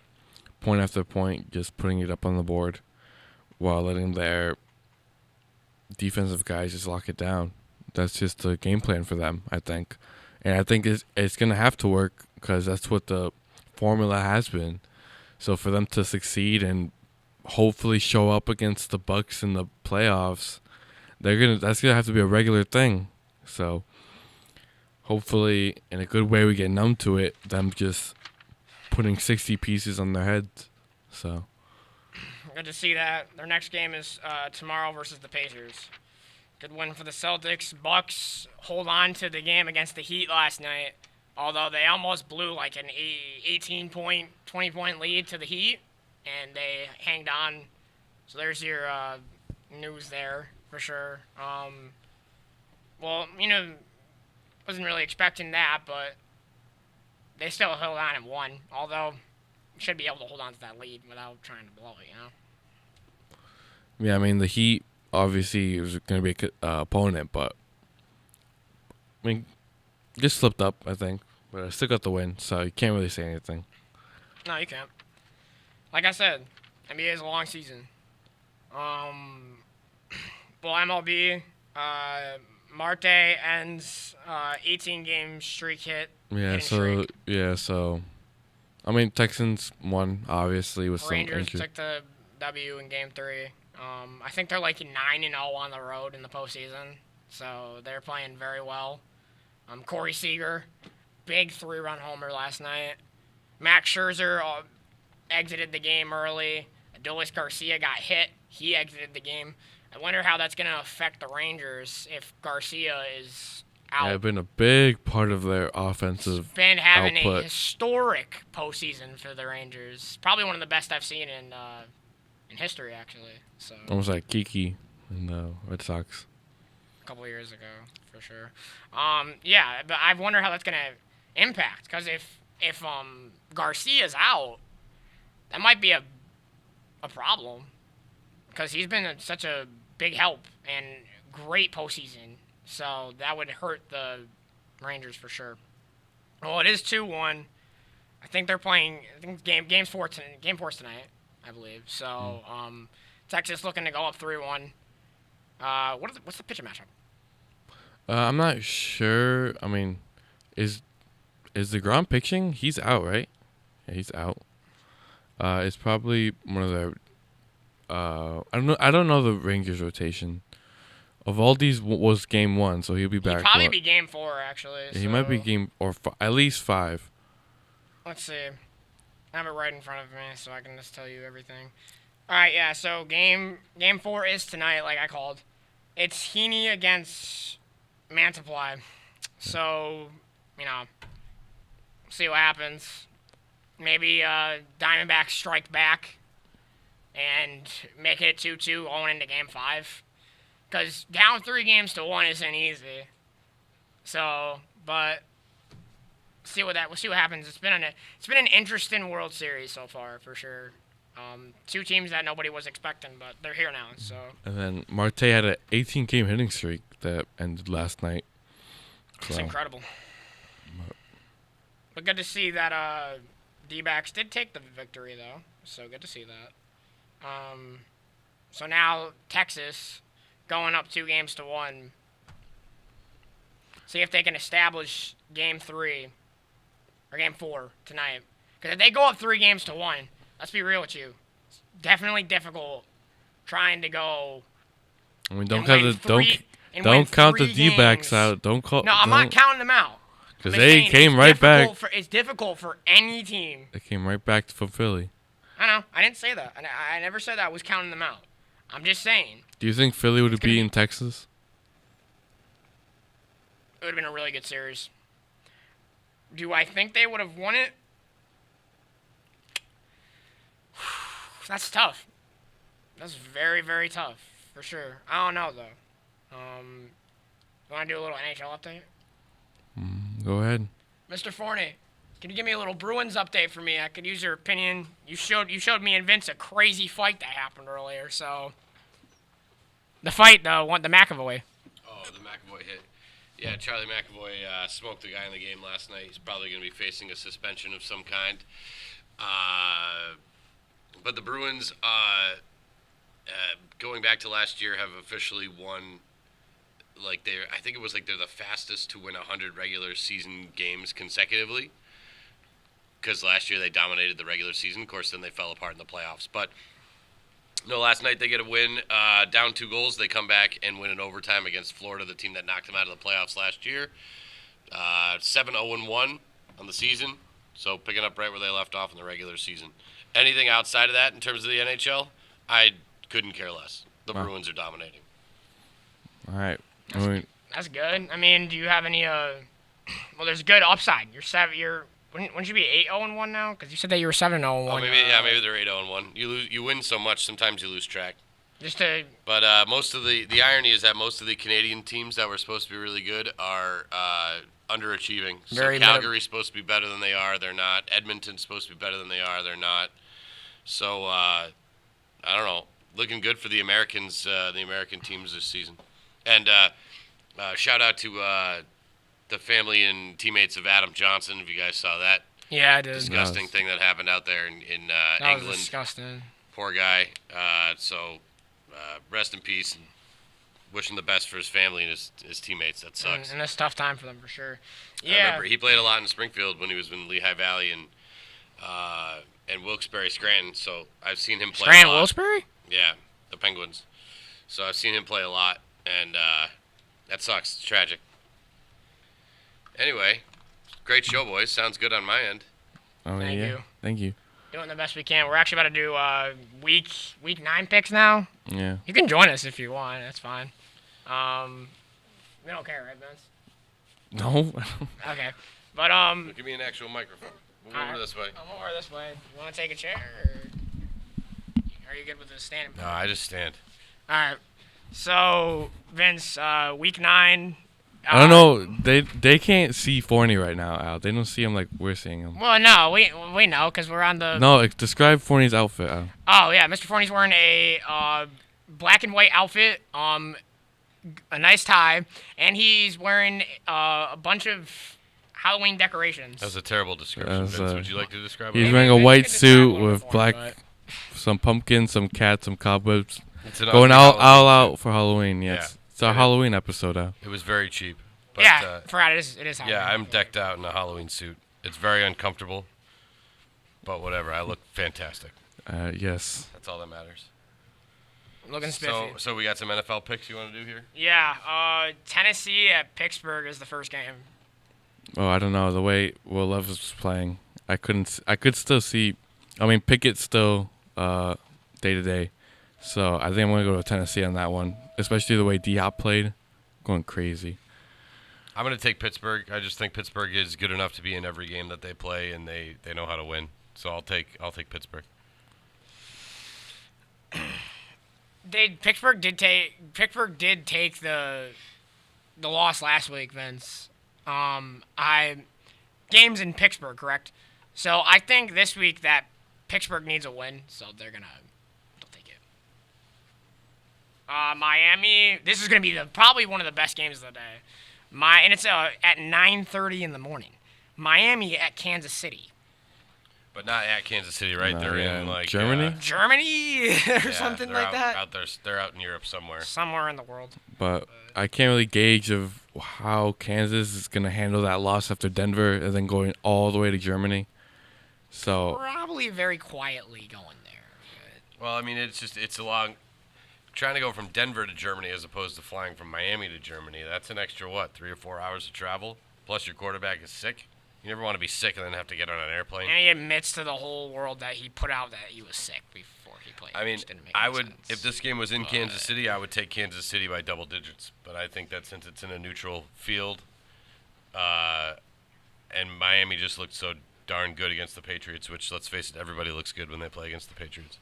Speaker 2: point after point, just putting it up on the board, while letting their defensive guys just lock it down. That's just the game plan for them, I think. And I think it's going to have to work because that's what the formula has been. So for them to succeed and hopefully show up against the Bucks in the playoffs, that's going to have to be a regular thing. So hopefully in a good way we get numb to it, them just putting 60 pieces on their heads. So
Speaker 1: Good to see that. Their next game is tomorrow versus the Pacers. Good win for the Celtics. Bucks hold on to the game against the Heat last night, although they almost blew like an 18-point, 20-point lead to the Heat, and they hanged on. So there's your news there for sure. Well, wasn't really expecting that, but they still held on and won, although should be able to hold on to that lead without trying to blow it,
Speaker 2: yeah, I mean the Heat obviously was going to be a opponent, but I mean just slipped up, I think. But I still got the win, so you can't really say anything.
Speaker 1: No, you can't. Like I said, NBA is a long season. Well, MLB, Marte ends 18-game streak hit.
Speaker 2: Yeah,
Speaker 1: hitting streak.
Speaker 2: so I mean Texans won obviously with some
Speaker 1: Rangers
Speaker 2: injury.
Speaker 1: took the W in Game 3. I think they're like 9-0 on the road in the postseason, so they're playing very well. Corey Seager, big 3-run homer last night. Max Scherzer exited the game early. Adolis Garcia got hit. He exited the game. I wonder how that's going to affect the Rangers if Garcia is out.
Speaker 2: Yeah, been a big part of their offensive
Speaker 1: Been having a
Speaker 2: output.
Speaker 1: historic postseason for the Rangers. Probably one of the best I've seen in history, actually. So
Speaker 2: Almost like Kiki in the Red Sox.
Speaker 1: a couple of years ago, for sure. Yeah, but I wonder how that's going to impact. Because if Garcia's out, that might be a problem. Because he's been such a big help and great postseason. So that would hurt the Rangers for sure. Well, it is 2-1. I think they're playing. I think game four game four's tonight, I believe. So Texas looking to go up 3-1. What's the pitching matchup?
Speaker 2: I'm not sure. I mean, is DeGrom pitching? He's out, right? Yeah, he's out. It's probably one of their. I don't know the Rangers rotation. Of all these was game 1, so he'll be back.
Speaker 1: He'd probably be game 4 actually.
Speaker 2: Yeah, he might be game at least 5.
Speaker 1: Let's see. I have it right in front of me, so I can just tell you everything. All right, yeah. So game 4 is tonight, like I called. It's Heaney against Mantiply. So see what happens. Maybe Diamondbacks strike back and make it 2-2 going into game 5. Because down 3-1 isn't easy. So, but we'll see what happens. It's been an interesting World Series so far for sure. 2 teams that nobody was expecting, but they're here now. So.
Speaker 2: And then Marte had an 18-game hitting streak that ended last night.
Speaker 1: It's incredible. But good to see that D-backs did take the victory though. So good to see that. So now Texas going up 2-1. See if they can establish game 3 or game 4 tonight. Because if they go up 3-1, let's be real with you, it's definitely difficult trying to go.
Speaker 2: I mean, don't count the D-backs out.
Speaker 1: No, I'm not counting them out.
Speaker 2: Because they came right back.
Speaker 1: It's difficult for any team.
Speaker 2: They came right back from Philly.
Speaker 1: I know. I didn't say that. I never said that I was counting them out. I'm just saying.
Speaker 2: Do you think Philly would have beaten Texas?
Speaker 1: It would have been a really good series. Do I think they would have won it? That's tough. That's very, very tough, for sure. I don't know, though. You want to do a little NHL update?
Speaker 2: Go ahead.
Speaker 1: Mr. Forney, can you give me a little Bruins update for me? I could use your opinion. You showed me and Vince a crazy fight that happened earlier, so... The fight, the McAvoy.
Speaker 3: Oh, the McAvoy hit. Yeah, Charlie McAvoy smoked the guy in the game last night. He's probably going to be facing a suspension of some kind. But the Bruins, going back to last year, have officially won. I think it was they're the fastest to win 100 regular season games consecutively. Because last year they dominated the regular season. Of course, then they fell apart in the playoffs. But no, last night they get a win. Down 2 goals, they come back and win in overtime against Florida, the team that knocked them out of the playoffs last year. 7-0-1 on the season. So picking up right where they left off in the regular season. Anything outside of that in terms of the NHL, I couldn't care less. The Bruins are dominating.
Speaker 2: All right.
Speaker 1: That's good. I mean, do you have any? Well, there's good upside. Wouldn't you be 8-0-1 now? Because you said that you were 7-0-1.
Speaker 3: Oh, maybe they're 8-0-1. You win so much, sometimes you lose track. But most of the irony is that most of the Canadian teams that were supposed to be really good are underachieving. So Calgary's supposed to be better than they are. They're not. Edmonton's supposed to be better than they are. They're not. So I don't know. Looking good for the Americans, the American teams this season. And shout out to the family and teammates of Adam Johnson, if you guys saw that.
Speaker 1: Yeah, I did.
Speaker 3: Disgusting thing that happened out there in England.
Speaker 1: That was disgusting.
Speaker 3: Poor guy. So rest in peace. And wishing the best for his family and his teammates. That sucks.
Speaker 1: And it's a tough time for them, for sure. Yeah.
Speaker 3: I remember he played a lot in Springfield when he was in Lehigh Valley and Wilkes-Barre, Scranton. So I've seen him play
Speaker 1: Scranton,
Speaker 3: a lot.
Speaker 1: Wilkes-Barre?
Speaker 3: Yeah, the Penguins. So I've seen him play a lot, and that sucks. It's tragic. Anyway, great show, boys. Sounds good on my end.
Speaker 2: Oh,
Speaker 1: Thank you.
Speaker 2: Thank you.
Speaker 1: Doing the best we can. We're actually about to do week 9 picks now.
Speaker 2: Yeah.
Speaker 1: You can join us if you want. That's fine. We don't care, right, Vince?
Speaker 2: No.
Speaker 1: Okay. But
Speaker 3: Give me an actual microphone. Move over this way.
Speaker 1: I'm over this way. You want to take a chair, or are you good with the standing?
Speaker 3: No, I just stand.
Speaker 1: All right. So Vince, week 9.
Speaker 2: I don't know. They can't see Forney right now, Al. They don't see him like we're seeing him.
Speaker 1: Well, no, we know because we're on the.
Speaker 2: No, describe Forney's outfit, Al.
Speaker 1: Oh yeah, Mr. Forney's wearing a black and white outfit, a nice tie, and he's wearing a bunch of Halloween decorations.
Speaker 3: That was a terrible description.
Speaker 2: That was,
Speaker 3: Vince, would you like to describe
Speaker 2: He's
Speaker 3: it?
Speaker 2: wearing a
Speaker 1: Maybe
Speaker 2: white
Speaker 1: you could describe
Speaker 2: suit
Speaker 1: one of
Speaker 2: with
Speaker 1: them for
Speaker 2: black,
Speaker 1: me,
Speaker 2: some pumpkins, some cats, some cobwebs.
Speaker 3: It's an
Speaker 2: Going
Speaker 3: ugly
Speaker 2: all
Speaker 3: Halloween
Speaker 2: out for Halloween. Yes,
Speaker 3: Yeah.
Speaker 2: it's our
Speaker 3: And
Speaker 2: Halloween episode now.
Speaker 3: suit. It was very cheap. But,
Speaker 1: Yeah, forgot it is. It is Halloween.
Speaker 3: yeah, I'm decked out in a Halloween suit. It's very uncomfortable, but whatever. I look fantastic.
Speaker 2: Yes.
Speaker 3: That's all that matters.
Speaker 1: Looking spiffy.
Speaker 3: So we got some NFL picks you want to do here?
Speaker 1: Yeah, Tennessee at Pittsburgh is the first game.
Speaker 2: Oh, I don't know the way Will Levis was playing. I could still see. I mean, Pickett's still day to day, so I think I'm gonna go to Tennessee on that one, especially the way Diop played, going crazy.
Speaker 3: I'm going to take Pittsburgh. I just think Pittsburgh is good enough to be in every game that they play, and they know how to win. So I'll take Pittsburgh.
Speaker 1: Pittsburgh did take the loss last week, Vince. Games in Pittsburgh, correct? So I think this week that Pittsburgh needs a win, so they'll take it. Miami, this is gonna be probably one of the best games of the day. And it's at 9:30 in the morning. Miami at Kansas City.
Speaker 3: But not at Kansas City, right?
Speaker 2: No,
Speaker 3: They're
Speaker 2: yeah,
Speaker 3: in like
Speaker 2: Germany?
Speaker 1: Germany or
Speaker 3: yeah,
Speaker 1: something
Speaker 3: they're
Speaker 1: like
Speaker 3: out,
Speaker 1: that.
Speaker 3: Out there, they're out in Europe somewhere.
Speaker 1: Somewhere in the world.
Speaker 2: But I can't really gauge of how Kansas is gonna handle that loss after Denver and then going all the way to Germany. So
Speaker 1: Probably very quietly going there.
Speaker 3: Well, I mean, it's a long. Trying to go from Denver to Germany as opposed to flying from Miami to Germany. That's an extra 3 or 4 hours of travel. Plus your quarterback is sick. You never want to be sick and then have to get on an airplane.
Speaker 1: And he admits to the whole world that he put out that he was sick before he played.
Speaker 3: I mean,
Speaker 1: which didn't make
Speaker 3: I
Speaker 1: any
Speaker 3: would
Speaker 1: sense.
Speaker 3: if this game was in Kansas City, I would take Kansas City by double digits. But I think that since it's in a neutral field, and Miami just looked so darn good against the Patriots, which let's face it, everybody looks good when they play against the Patriots.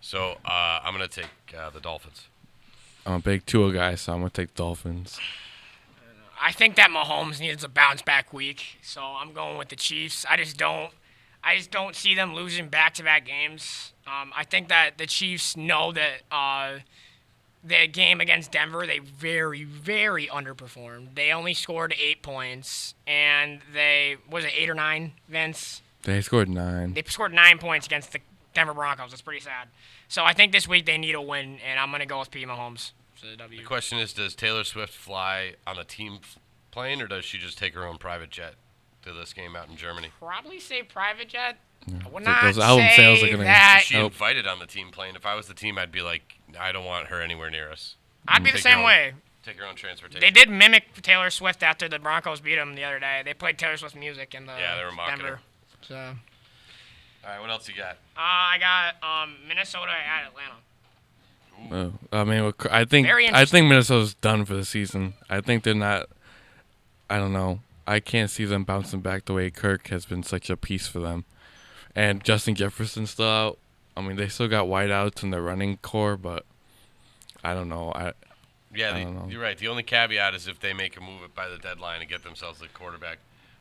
Speaker 3: So I'm gonna take the Dolphins.
Speaker 2: I'm a big Tua guy, so I'm gonna take Dolphins.
Speaker 1: I think that Mahomes needs a bounce back week, so I'm going with the Chiefs. I just don't see them losing back-to-back games. I think that the Chiefs know that the game against Denver, they very, very underperformed. They only scored 8 points, and was it 8 or 9, Vince?
Speaker 2: They scored 9.
Speaker 1: They scored 9 points against the Denver Broncos. That's pretty sad. So I think this week they need a win, and I'm going to go with P. Mahomes for the W.
Speaker 3: The question is, does Taylor Swift fly on a team plane, or does she just take her own private jet to this game out in Germany?
Speaker 1: Probably say private jet. I would
Speaker 2: Th-
Speaker 1: not
Speaker 2: those album
Speaker 1: say
Speaker 2: sales are gonna-
Speaker 1: that.
Speaker 3: Is she
Speaker 2: Nope.
Speaker 3: invited on the team plane? If I was the team, I'd be like, I don't want her anywhere near us.
Speaker 1: I'd be the
Speaker 3: Take
Speaker 1: same
Speaker 3: her own-
Speaker 1: way.
Speaker 3: Take her own transportation.
Speaker 1: They did mimic Taylor Swift after the Broncos beat them the other day. They played Taylor Swift music in the
Speaker 3: Yeah, they were mocking
Speaker 1: Denver.
Speaker 3: her.
Speaker 1: So
Speaker 3: All right, what else you got?
Speaker 1: I got Minnesota at Atlanta.
Speaker 2: I mean, I think
Speaker 1: Very interesting.
Speaker 2: Minnesota's done for the season. I think they're not. I don't know. I can't see them bouncing back the way Kirk has been such a piece for them, and Justin Jefferson's still out. I mean, they still got wideouts in their running core, but I don't know.
Speaker 3: Yeah,
Speaker 2: I don't know.
Speaker 3: you're right. The only caveat is if they make a move by the deadline and get themselves a quarterback,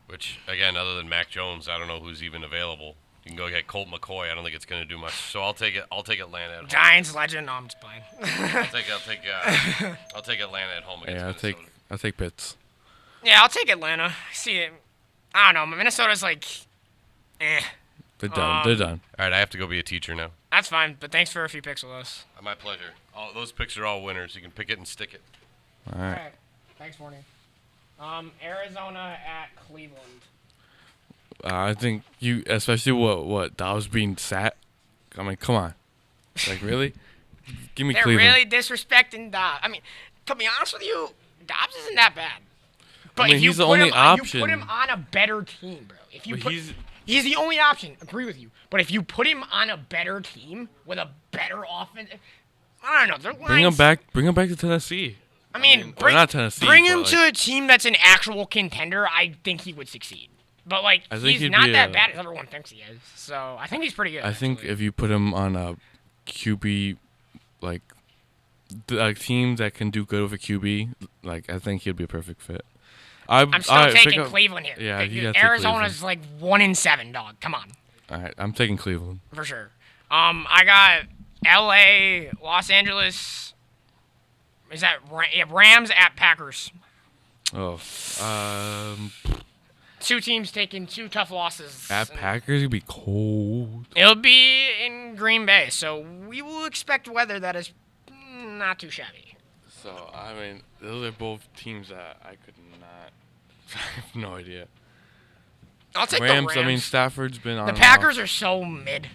Speaker 3: which, again, other than Mac Jones, I don't know who's even available. You can go get Colt McCoy. I don't think it's going to do much. So I'll take it. I'll take Atlanta at home.
Speaker 1: Giants legend. No, I'm just playing.
Speaker 3: I'll take Atlanta at home against
Speaker 2: Yeah,
Speaker 3: Minnesota.
Speaker 2: I'll take Pitts.
Speaker 1: Yeah, I'll take Atlanta. See, I don't know. Minnesota's like,
Speaker 2: They're done. They're done.
Speaker 3: All right, I have to go be a teacher now.
Speaker 1: that's fine. But thanks for a few picks with us.
Speaker 3: My pleasure. All those picks are all winners. You can pick it and stick it.
Speaker 2: All right.
Speaker 1: Thanks, Morning. Arizona at Cleveland.
Speaker 2: I think you, especially what Dobbs being sat. I mean, come on. Like really? Give me
Speaker 1: They're
Speaker 2: Cleveland.
Speaker 1: really disrespecting Dobbs. I mean, to be honest with you, Dobbs isn't that bad. But
Speaker 2: I mean,
Speaker 1: if you
Speaker 2: he's the
Speaker 1: put
Speaker 2: only
Speaker 1: him,
Speaker 2: option.
Speaker 1: You put him on a better team, bro. If you
Speaker 2: But
Speaker 1: put, he's the only option. Agree with you. But if you put him on a better team with a better offense, I don't know. Their
Speaker 2: Bring him
Speaker 1: lines-
Speaker 2: back. Bring him back to Tennessee.
Speaker 1: I mean,
Speaker 2: or not Tennessee,
Speaker 1: bring
Speaker 2: but,
Speaker 1: him
Speaker 2: like-
Speaker 1: to a team that's an actual contender. I think he would succeed. But like,
Speaker 2: I think
Speaker 1: he's
Speaker 2: he'd
Speaker 1: not
Speaker 2: be
Speaker 1: that
Speaker 2: a-
Speaker 1: bad as everyone thinks he is. So I think he's pretty good.
Speaker 2: I think
Speaker 1: actually.
Speaker 2: if you put him on a QB, like a team that can do good with a QB, like I think he'd be a perfect fit.
Speaker 1: I'm still taking Cleveland here.
Speaker 2: Yeah, you gotta take
Speaker 1: Arizona's like 1-7, dog. Come on,
Speaker 2: All right, I'm taking Cleveland.
Speaker 1: for sure. I got L.A., Los Angeles. Is that Rams at Packers?
Speaker 2: Oh,
Speaker 1: two teams taking two tough losses.
Speaker 2: At Packers, it'd be cold.
Speaker 1: It'll be in Green Bay, so we will expect weather that is not too shabby.
Speaker 2: So, I mean, those are both teams that I could not. I have no idea.
Speaker 1: I'll take
Speaker 2: Rams,
Speaker 1: the Rams.
Speaker 2: I mean, Stafford's been on.
Speaker 1: The
Speaker 2: and
Speaker 1: Packers
Speaker 2: off.
Speaker 1: are so mid,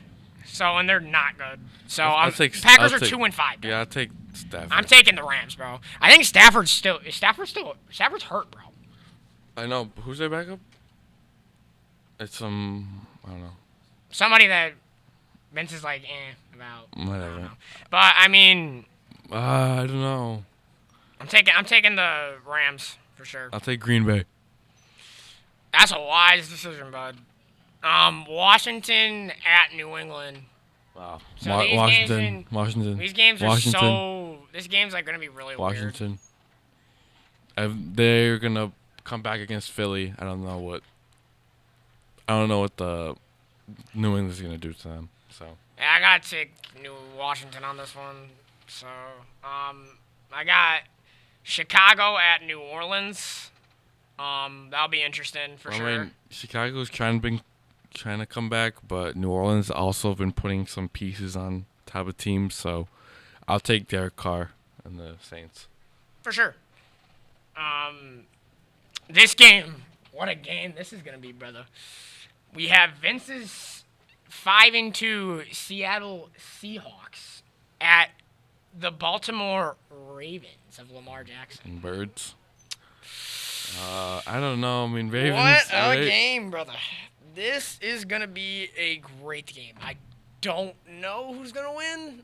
Speaker 1: and they're not good. So
Speaker 2: I'll take-
Speaker 1: Packers
Speaker 2: I'll
Speaker 1: are
Speaker 2: take-
Speaker 1: 2-5. Bro.
Speaker 2: Yeah, I'll take Stafford.
Speaker 1: I'm taking the Rams, bro. I think Stafford's hurt, bro.
Speaker 2: I know. Who's their backup? It's I don't know.
Speaker 1: Somebody that Vince is like, about. I don't
Speaker 2: Whatever.
Speaker 1: know. But I mean,
Speaker 2: I don't know.
Speaker 1: I'm taking the Rams for sure.
Speaker 2: I'll take Green Bay.
Speaker 1: That's a wise decision, bud. Washington at New England.
Speaker 2: Wow.
Speaker 1: So these
Speaker 2: Washington. Washington.
Speaker 1: These games are
Speaker 2: Washington.
Speaker 1: so. This game's like gonna be really
Speaker 2: Washington. They're gonna come back against Philly. I don't know what the New England's gonna do to them. So
Speaker 1: weird. Yeah, I gotta take Washington on this one. So, I got Chicago at New Orleans. That'll be interesting for sure.
Speaker 2: I mean, Chicago's trying to come back, but New Orleans also been putting some pieces on top of teams. So I'll take Derek Carr and the Saints.
Speaker 1: For sure. This game, what a game this is gonna be, brother. We have Vince's 5-2 Seattle Seahawks at the Baltimore Ravens of Lamar Jackson.
Speaker 2: And Birds. I don't know. I mean, Ravens.
Speaker 1: What a
Speaker 2: right?
Speaker 1: game, brother. This is gonna be a great game. I don't know who's gonna win,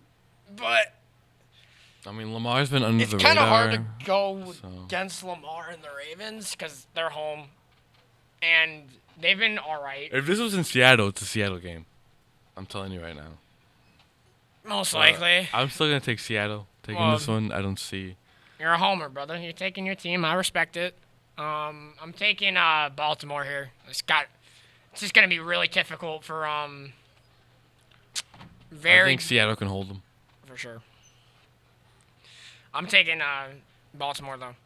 Speaker 1: but
Speaker 2: I mean, Lamar's been under
Speaker 1: it's
Speaker 2: the
Speaker 1: kind
Speaker 2: radar.
Speaker 1: of hard to go
Speaker 2: so.
Speaker 1: against Lamar and the Ravens because they're home, and they've been all right.
Speaker 2: If this was in Seattle, it's a Seattle game. I'm telling you right now.
Speaker 1: Most likely.
Speaker 2: I'm still gonna take Seattle. Taking
Speaker 1: Well,
Speaker 2: this one, I don't see.
Speaker 1: You're a homer, brother. You're taking your team. I respect it. I'm taking Baltimore here. It's just gonna be really difficult for
Speaker 2: I
Speaker 1: very
Speaker 2: think Seattle can hold them.
Speaker 1: for sure. I'm taking Baltimore though.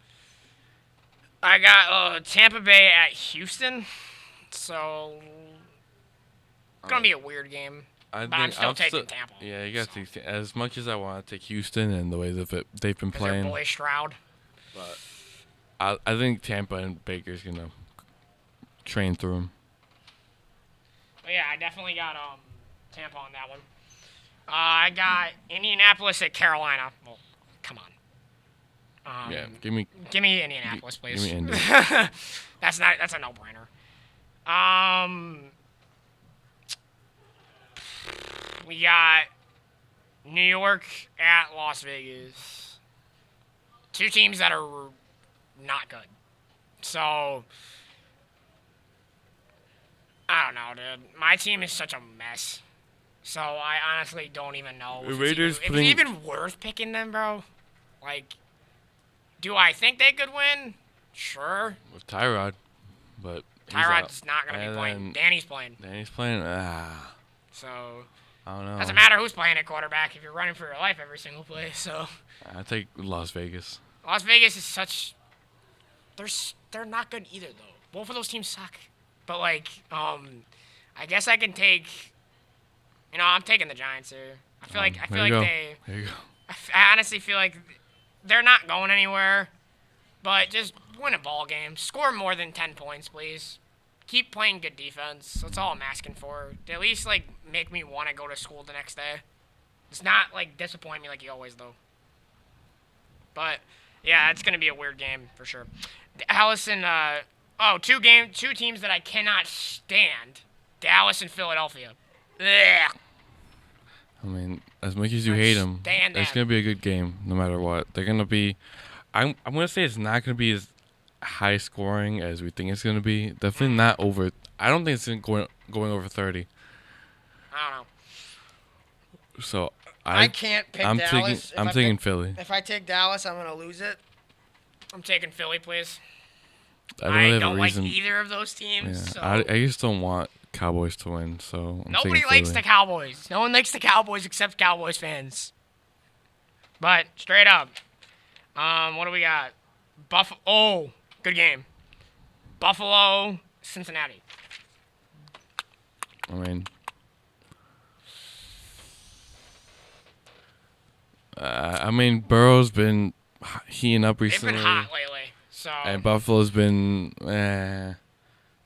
Speaker 1: I got Tampa Bay at Houston, so it's gonna be a weird game. But I'm still taking Tampa.
Speaker 2: Yeah, you got to take. As much as I want to take Houston and the way that they've been
Speaker 1: Because they're
Speaker 2: playing,
Speaker 1: boy Stroud.
Speaker 2: but I think Tampa and Baker's gonna train through them.
Speaker 1: But yeah, I definitely got Tampa on that one. I got Indianapolis at Carolina. Well, come on.
Speaker 2: Yeah, give me
Speaker 1: Indianapolis, please.
Speaker 2: give me Indy.
Speaker 1: That's a no-brainer. We got New York at Las Vegas. Two teams that are not good. So I don't know, dude. My team is such a mess. So I honestly don't even know
Speaker 2: The Raiders
Speaker 1: if it's even worth picking them, bro. Like, do I think they could win? Sure.
Speaker 2: with Tyrod, but he's
Speaker 1: Tyrod's
Speaker 2: out.
Speaker 1: not going to be
Speaker 2: And
Speaker 1: playing.
Speaker 2: then
Speaker 1: Danny's playing.
Speaker 2: Danny's playing.
Speaker 1: So,
Speaker 2: I don't know.
Speaker 1: doesn't matter who's playing at quarterback if you're running for your life every single play. So,
Speaker 2: I take Las Vegas.
Speaker 1: Las Vegas is such. They're not good either, though. Both of those teams suck. But, like, I guess I can take. I'm taking the Giants here. I feel like
Speaker 2: There you go.
Speaker 1: they.
Speaker 2: There you go.
Speaker 1: I honestly feel like they're not going anywhere. But just win a ball game. Score more than 10 points, please. Keep playing good defense. That's all I'm asking for. At least, like, make me want to go to school the next day. It's not, like, disappoint me like you always do. But, yeah, it's going to be a weird game for sure. Dallas and, two teams that I cannot stand. Dallas and Philadelphia. Ugh.
Speaker 2: I mean, as much as you hate them,
Speaker 1: Stand
Speaker 2: it's
Speaker 1: that.
Speaker 2: gonna be a good game no matter what. They're gonna be. I'm gonna say it's not gonna be as high scoring as we think it's gonna be. Definitely not over. I don't think it's going over 30.
Speaker 1: I don't know.
Speaker 2: So
Speaker 1: I can't pick
Speaker 2: I'm
Speaker 1: Dallas.
Speaker 2: taking. I'm taking Philly.
Speaker 1: If I take Dallas, I'm going to lose it. I'm taking Philly, please.
Speaker 2: I don't really have
Speaker 1: don't
Speaker 2: a
Speaker 1: like
Speaker 2: reason.
Speaker 1: either of those
Speaker 2: Yeah,
Speaker 1: teams. So.
Speaker 2: I just don't want Cowboys to win. So I'm
Speaker 1: Nobody
Speaker 2: taking
Speaker 1: likes
Speaker 2: Philly.
Speaker 1: the Cowboys. No one likes the Cowboys except Cowboys fans. But straight up, what do we got? Buffalo. Oh, good game. Buffalo Cincinnati.
Speaker 2: I mean, Burrow's been heating up
Speaker 1: They've
Speaker 2: recently.
Speaker 1: been hot lately. So
Speaker 2: And Buffalo's been,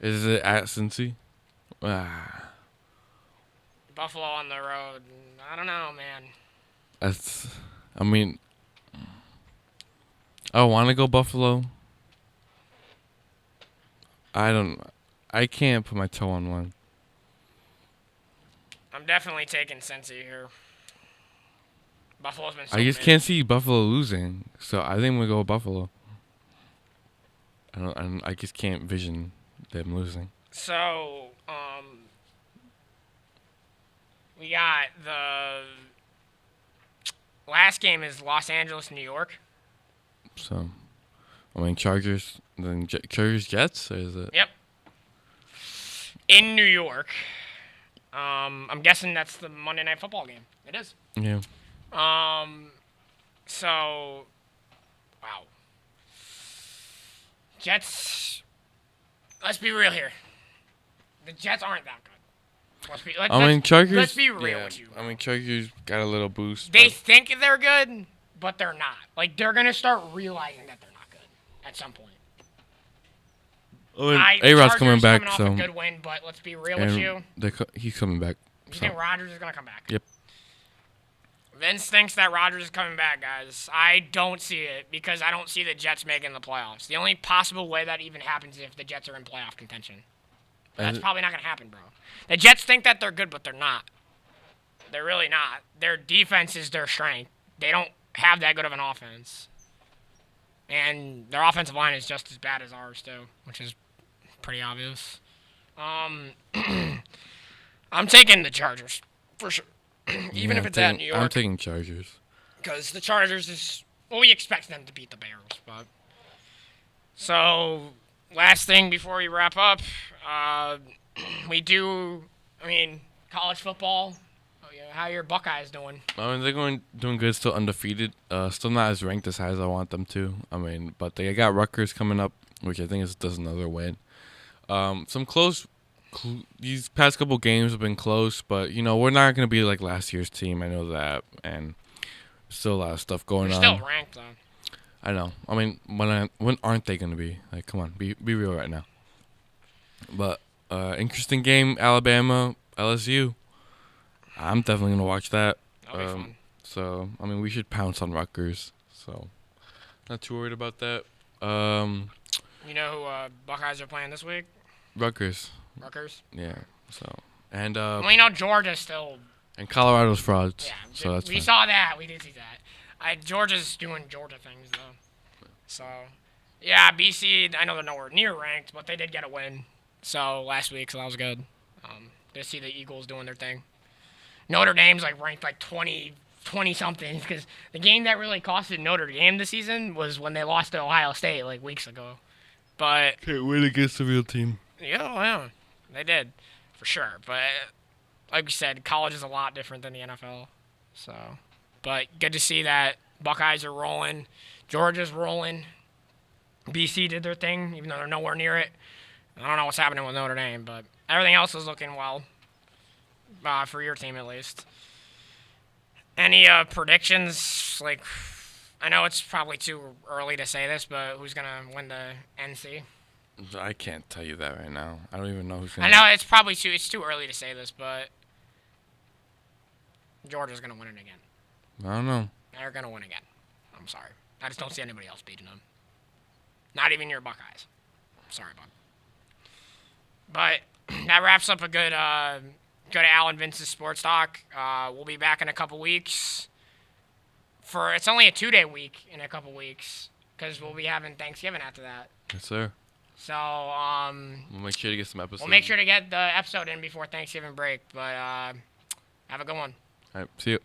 Speaker 2: is it at Cincy?
Speaker 1: Buffalo on the road. I don't know, man.
Speaker 2: I mean, I want to go Buffalo. I can't put my toe on one.
Speaker 1: I'm definitely taking Cincy here. Buffalo's been so
Speaker 2: I just
Speaker 1: mid.
Speaker 2: can't see Buffalo losing, so I think we'll go Buffalo. I just can't vision them losing.
Speaker 1: So, we got the last game is Los Angeles, New York.
Speaker 2: So, I mean, Chargers, then Chargers Jets, or is it?
Speaker 1: Yep. In New York. I'm guessing that's the Monday Night Football game. It is.
Speaker 2: Yeah.
Speaker 1: So, wow. Jets. Let's be real here. The Jets aren't that good.
Speaker 2: I mean, Chargers.
Speaker 1: Let's be real
Speaker 2: yeah,
Speaker 1: with you.
Speaker 2: I mean, Chargers got a little boost.
Speaker 1: They
Speaker 2: but-
Speaker 1: think they're good, but they're not. Like, they're going to start realizing that they're not good at some point.
Speaker 2: A-Rod's coming
Speaker 1: Chargers
Speaker 2: back,
Speaker 1: off
Speaker 2: so
Speaker 1: a good win, but let's be real with you.
Speaker 2: he's coming back.
Speaker 1: You
Speaker 2: So.
Speaker 1: think Rodgers is going to come back?
Speaker 2: Yep.
Speaker 1: Vince thinks that Rodgers is coming back, guys. I don't see it because I don't see the Jets making the playoffs. The only possible way that even happens is if the Jets are in playoff contention. That's probably not going to happen, bro. The Jets think that they're good, but they're not. They're really not. Their defense is their strength. They don't have that good of an offense. And their offensive line is just as bad as ours, too, which is pretty obvious. I'm taking the Chargers, for sure. Even if it's at New York.
Speaker 2: I'm taking Chargers.
Speaker 1: Because the Chargers is... Well, we expect them to beat the Bears, but... So, last thing before we wrap up. We do... I mean, college football. Oh, yeah, how are your Buckeyes doing?
Speaker 2: I mean, they're doing good, still undefeated. Still not as ranked as high as I want them to. I mean, but they got Rutgers coming up, which I think is another win. Some close... These past couple games have been close, but, you know, we're not going to be like last year's team. I know that. And still a lot of stuff going
Speaker 1: They're
Speaker 2: on.
Speaker 1: still ranked, though.
Speaker 2: I know. I mean, when aren't they going to be? Like, come on, be real right now. But interesting game, Alabama, LSU. I'm definitely going to watch that.
Speaker 1: That'll be fun.
Speaker 2: So, I mean, we should pounce on Rutgers. So, not too worried about that.
Speaker 1: You know who Buckeyes are playing this week?
Speaker 2: Rutgers.
Speaker 1: Rutgers?
Speaker 2: Yeah. So, and
Speaker 1: Well, you know, Georgia's still...
Speaker 2: and Colorado's frauds.
Speaker 1: Yeah,
Speaker 2: So that's
Speaker 1: we
Speaker 2: fine.
Speaker 1: saw that. We did see that. Georgia's doing Georgia things, though. So, yeah, BC, I know they're nowhere near ranked, but they did get a win. So, last week, so that was good. To see the Eagles doing their thing. Notre Dame's, like, ranked, like, 20-something, because the game that really costed Notre Dame this season was when they lost to Ohio State, like, weeks ago. But...
Speaker 2: Can't win against the real team.
Speaker 1: Yeah, they did, for sure. But like we said, college is a lot different than the NFL. So, but good to see that Buckeyes are rolling, Georgia's rolling, BC did their thing, even though they're nowhere near it. I don't know what's happening with Notre Dame, but everything else is looking well, for your team at least. Any predictions? Like, I know it's probably too early to say this, but who's gonna win the NC?
Speaker 2: I can't tell you that right now. I don't even know who's
Speaker 1: I
Speaker 2: going to...
Speaker 1: know it's too early to say this, but Georgia's gonna win it again.
Speaker 2: I don't know.
Speaker 1: They're gonna win again. I'm sorry. I just don't see anybody else beating them. Not even your Buckeyes. Sorry, bud. But that wraps up a good Alan Vince's Sports Talk. We'll be back in a couple weeks. It's only a 2-day week in a couple weeks because we'll be having Thanksgiving after that.
Speaker 2: Yes, sir.
Speaker 1: So,
Speaker 2: We'll make sure to get some episodes.
Speaker 1: we'll make sure to get the episode in before Thanksgiving break. But have a good one.
Speaker 2: All right, see you.